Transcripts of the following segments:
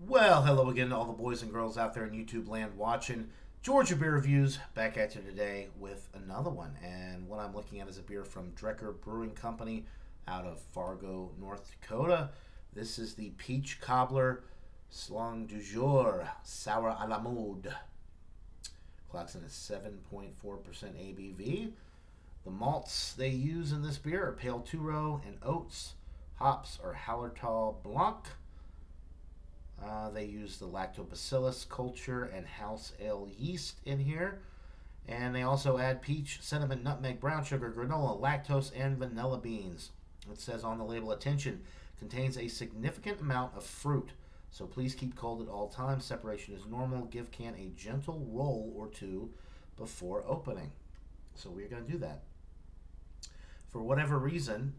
Well, hello again to all the boys and girls out there in YouTube land watching Georgia beer reviews. Back at you today with another one, and what I'm looking at is a beer from Drekker Brewing Company out of Fargo, North Dakota. This is the Peach Cobbler Slang du Jour Sour à la Mode. Clocks in at 7.4% ABV. The malts they use in this beer are pale two-row and oats. Hops are Hallertau Blanc. They use the lactobacillus culture and house ale yeast in here. And they also add peach, cinnamon, nutmeg, brown sugar, granola, lactose, and vanilla beans. It says on the label, attention, contains a significant amount of fruit. So please keep cold at all times. Separation is normal. Give can a gentle roll or two before opening. So we're going to do that. For whatever reason,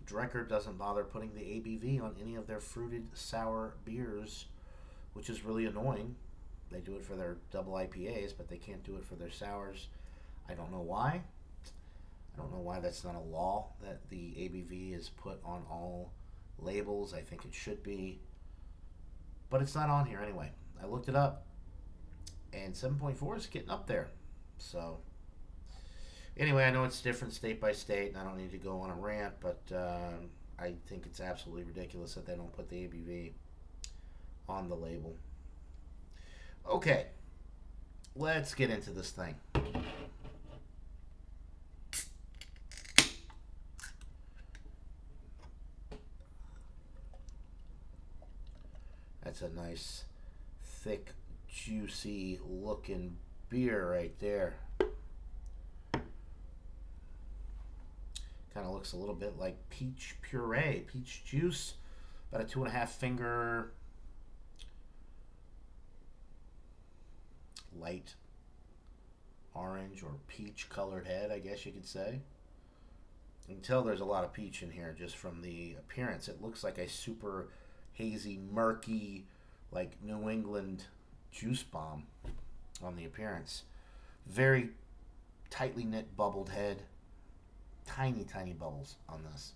Drekker doesn't bother putting the ABV on any of their fruited sour beers, which is really annoying. They do it for their double IPAs, but they can't do it for their sours. I don't know why. I don't know why that's not a law that the ABV is put on all labels. I think it should be, but it's not on here anyway. I looked it up, and 7.4 is getting up there. So anyway, I know it's different state by state, and I don't need to go on a rant, but I think it's absolutely ridiculous that they don't put the ABV on the label. Okay, let's get into this thing. That's a nice, thick, juicy looking beer right there. Kind of looks a little bit like peach puree, peach juice. About a 2.5 finger light orange or peach colored head, I guess you could say. You can tell there's a lot of peach in here just from the appearance. It looks like a super hazy, murky, like New England juice bomb on the appearance. Very tightly knit, bubbled head. Tiny, tiny bubbles on this.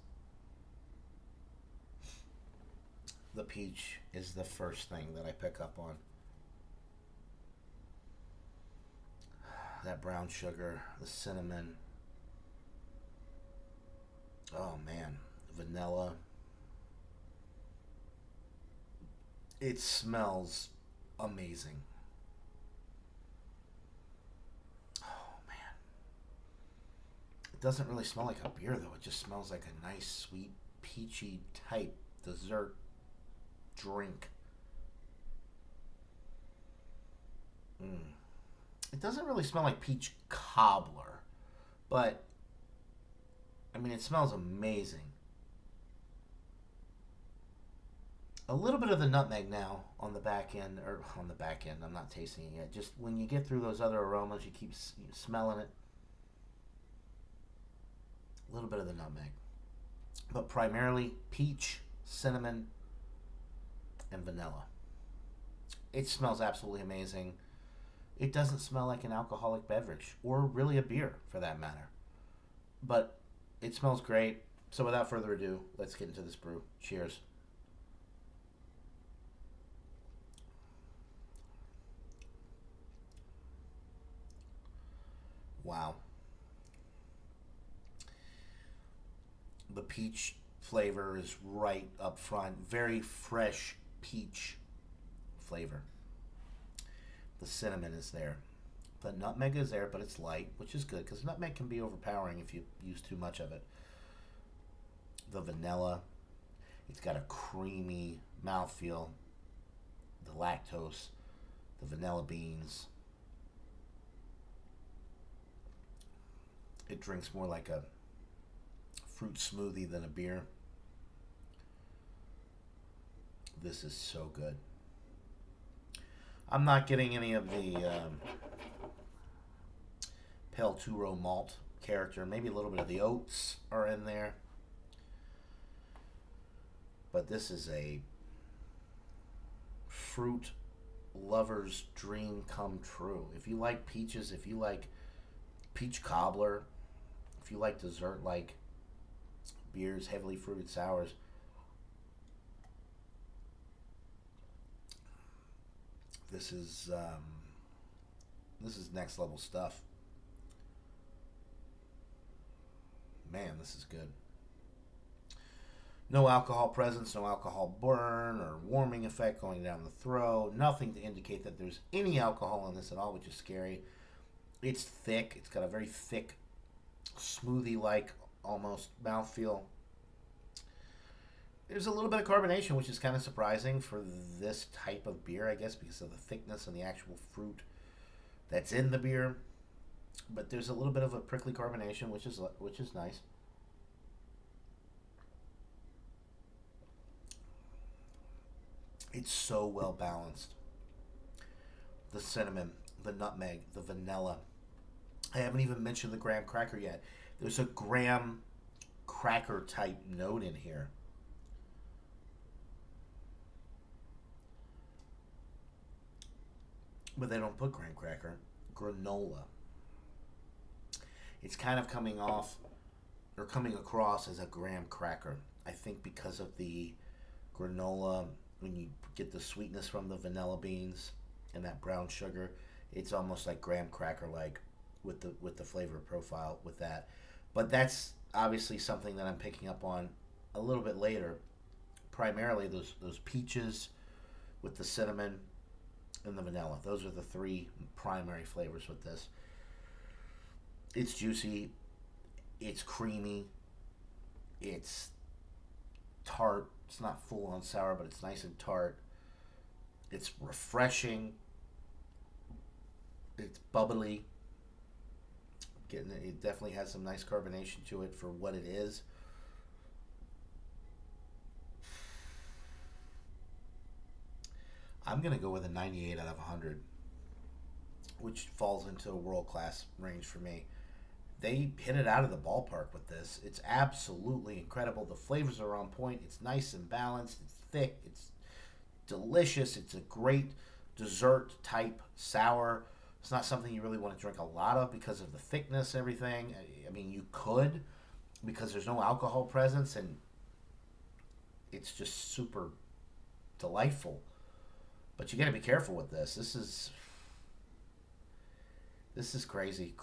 The peach is the first thing that I pick up on. That brown sugar, the cinnamon. Oh man, vanilla. It smells amazing. Oh man. It doesn't really smell like a beer though. It just smells like a nice, sweet, peachy type dessert drink. Mm. It doesn't really smell like peach cobbler, but I mean, it smells amazing. A little bit of the nutmeg now on the back end, or on the back end. I'm not tasting it yet. Just when you get through those other aromas, you keep smelling it. A little bit of the nutmeg, but primarily peach, cinnamon, and vanilla. It smells absolutely amazing. It doesn't smell like an alcoholic beverage, or really a beer for that matter. But it smells great. So without further ado, let's get into this brew. Cheers. Wow. The peach flavor is right up front. Very fresh peach flavor. The cinnamon is there. The nutmeg is there, but it's light, which is good because nutmeg can be overpowering if you use too much of it. The vanilla, it's got a creamy mouthfeel. The lactose, the vanilla beans. It drinks more like a fruit smoothie than a beer. This is so good. I'm not getting any of the pale two-row malt character. Maybe a little bit of the oats are in there. But this is a fruit lover's dream come true. If you like peaches, if you like peach cobbler, if you like dessert like beers, heavily fruited sours, This is next level stuff. Man, this is good. No alcohol presence, no alcohol burn or warming effect going down the throat. Nothing to indicate that there's any alcohol in this at all, which is scary. It's thick. It's got a very thick, smoothie-like almost mouthfeel. There's a little bit of carbonation, which is kind of surprising for this type of beer, I guess, because of the thickness and the actual fruit that's in the beer. But there's a little bit of a prickly carbonation, which is nice. It's so well balanced. The cinnamon, the nutmeg, the vanilla. I haven't even mentioned the graham cracker yet. There's a graham cracker type note in here. But they don't put graham cracker. Granola. It's kind of coming across as a graham cracker. I think because of the granola, when you get the sweetness from the vanilla beans and that brown sugar, it's almost like graham cracker like with the flavor profile with that. But that's obviously something that I'm picking up on a little bit later. Primarily those peaches with the cinnamon and the vanilla. Those are the three primary flavors with this. It's juicy, it's creamy, it's tart. It's not full on sour, but it's nice and tart. It's refreshing. It's bubbly. It definitely has some nice carbonation to it for what it is. I'm going to go with a 98 out of 100, which falls into a world-class range for me. They hit it out of the ballpark with this. It's absolutely incredible. The flavors are on point. It's nice and balanced. It's thick. It's delicious. It's a great dessert type sour. It's not something you really want to drink a lot of because of the thickness and everything. I mean, you could because there's no alcohol presence and it's just super delightful. But you got to be careful with this. This is crazy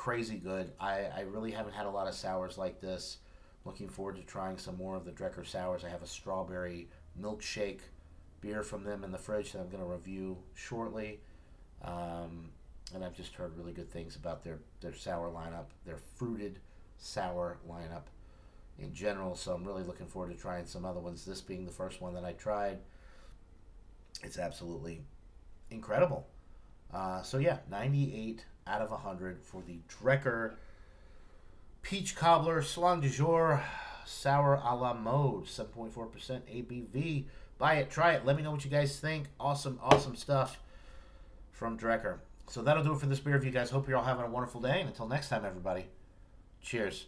good. I really haven't had a lot of sours like this. Looking forward to trying some more of the Drekker sours. I have a strawberry milkshake beer from them in the fridge that I'm going to review shortly. And I've just heard really good things about their sour lineup, their fruited sour lineup in general. So I'm really looking forward to trying some other ones. This being the first one that I tried. It's absolutely incredible. So yeah, 98 out of 100 for the Drekker Peach Cobbler Slang de Jour Sour a la Mode, 7.4% ABV. Buy it, try it, let me know what you guys think. Awesome stuff from Drekker. So that'll do it for this beer review, guys. Hope you're all having a wonderful day, and until next time, everybody, cheers.